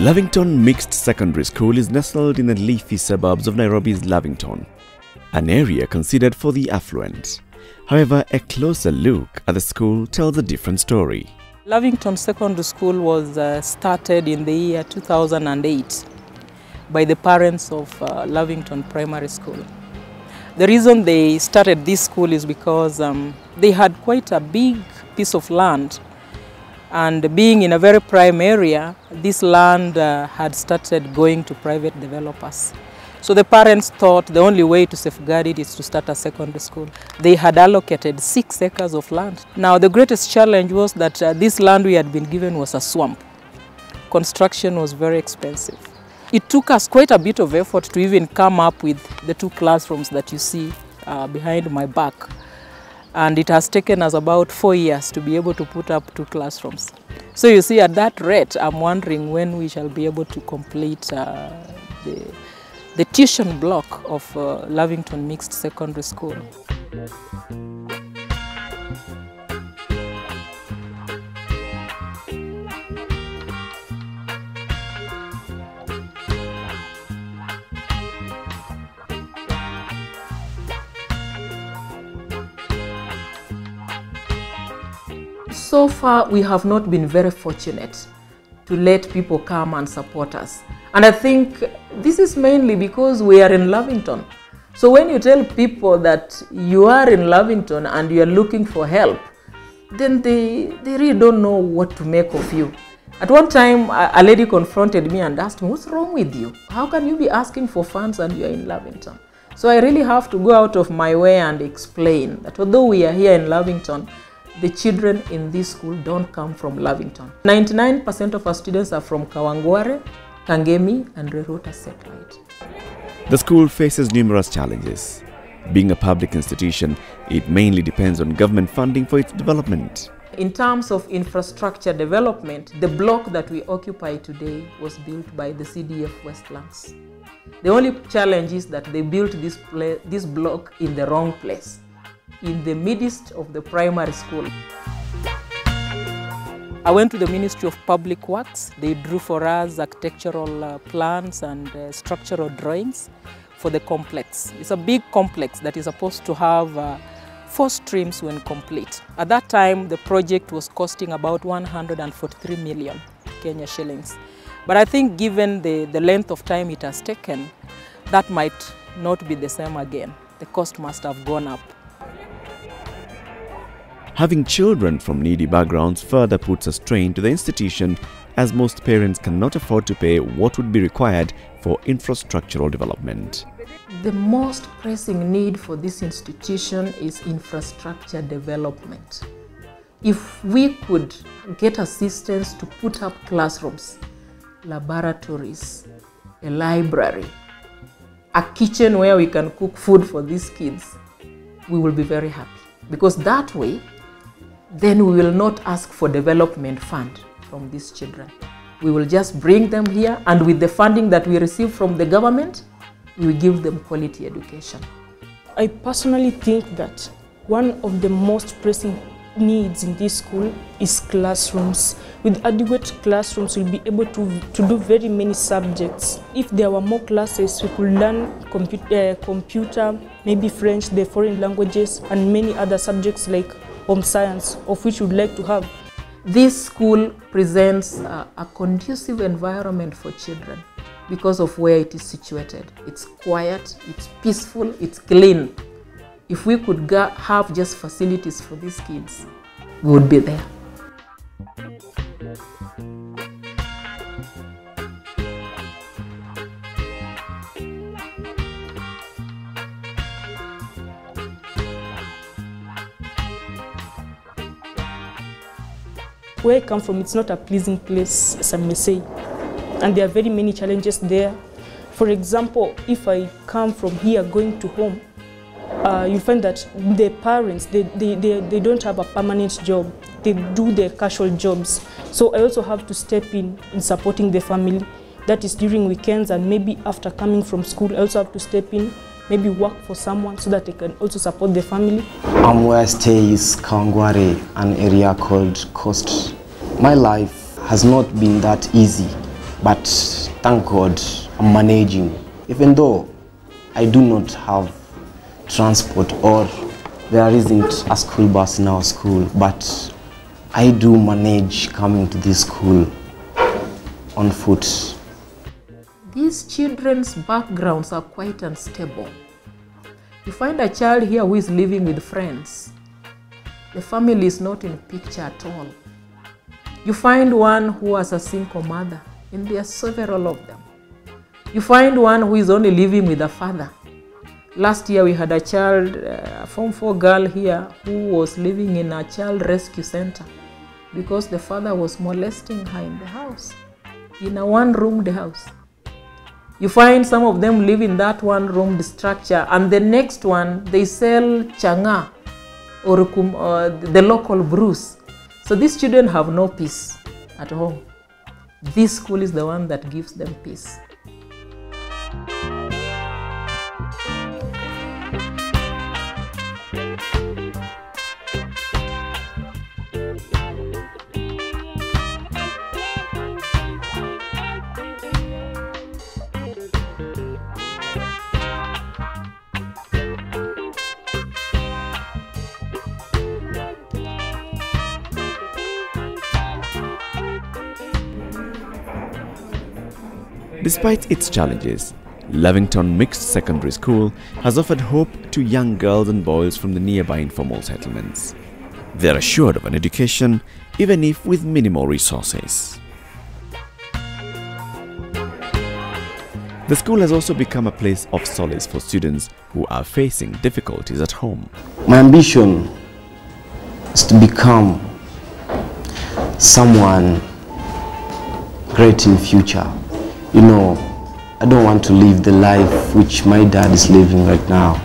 Lavington Mixed Secondary School is nestled in the leafy suburbs of Nairobi's Lavington, an area considered for the affluent. However, a closer look at the school tells a different story. Lavington Secondary School was started in the year 2008 by the parents of Lavington Primary School. The reason they started this school is because they had quite a big piece of land, and being in a very prime area, this land had started going to private developers. So the parents thought the only way to safeguard it is to start a secondary school. They had allocated 6 acres of land. Now the greatest challenge was that this land we had been given was a swamp. Construction was very expensive. It took us quite a bit of effort to even come up with the 2 classrooms that you see behind my back. And it has taken us about 4 years to be able to put up 2 classrooms. So you see, at that rate, I'm wondering when we shall be able to complete the tuition block of Lavington Mixed Secondary School. So far, we have not been very fortunate to let people come and support us. And I think this is mainly because we are in Lavington. So when you tell people that you are in Lavington and you are looking for help, then they really don't know what to make of you. At one time, a lady confronted me and asked me, "What's wrong with you? How can you be asking for funds and you are in Lavington?" So I really have to go out of my way and explain that although we are here in Lavington, the children in this school don't come from Lavington. 99% of our students are from Kawangware, Kangemi and Rerota satellite. The school faces numerous challenges. Being a public institution, it mainly depends on government funding for its development. In terms of infrastructure development, the block that we occupy today was built by the CDF Westlands. The only challenge is that they built this block in the wrong place, in the midst of the primary school. I went to the Ministry of Public Works. They drew for us architectural plans and structural drawings for the complex. It's a big complex that is supposed to have 4 streams when complete. At that time, the project was costing about 143 million Kenya shillings. But I think given the length of time it has taken, that might not be the same again. The cost must have gone up. Having children from needy backgrounds further puts a strain to the institution, as most parents cannot afford to pay what would be required for infrastructural development. The most pressing need for this institution is infrastructure development. If we could get assistance to put up classrooms, laboratories, a library, a kitchen where we can cook food for these kids, we will be very happy. Because that way, then we will not ask for development fund from these children. We will just bring them here, and with the funding that we receive from the government, we will give them quality education. I personally think that one of the most pressing needs in this school is classrooms. With adequate classrooms, we'll be able to do very many subjects. If there were more classes, we could learn computer, maybe French, the foreign languages, and many other subjects like home science, of which we'd like to have. This school presents a conducive environment for children because of where it is situated. It's quiet, it's peaceful, it's clean. If we could have just facilities for these kids, we would be there. Where I come from, it's not a pleasing place, as I may say, and there are very many challenges there. For example, if I come from here going to home, you'll find that the parents, they don't have a permanent job. They do their casual jobs. So I also have to step in supporting the family. That is during weekends, and maybe after coming from school, I also have to step in, maybe work for someone so that they can also support the family. Where I stay is Kawangware, an area called Coast. My life has not been that easy but thank God I'm managing. Even though I do not have transport or there isn't a school bus in our school, but I do manage coming to this school on foot. These children's backgrounds are quite unstable. You find a child here who is living with friends. The family is not in picture at all. You find one who has a single mother, and there are several of them. You find one who is only living with a father. Last year we had a child, a Form 4 girl here, who was living in a child rescue center because the father was molesting her in the house, in a one-roomed house. You find some of them live in that one-roomed structure, and the next one, they sell changa or the local brews. So these children have no peace at home. This school is the one that gives them peace. Despite its challenges, Lavington Mixed Secondary School has offered hope to young girls and boys from the nearby informal settlements. They are assured of an education, even if with minimal resources. The school has also become a place of solace for students who are facing difficulties at home. My ambition is to become someone great in future. You know, I don't want to live the life which my dad is living right now.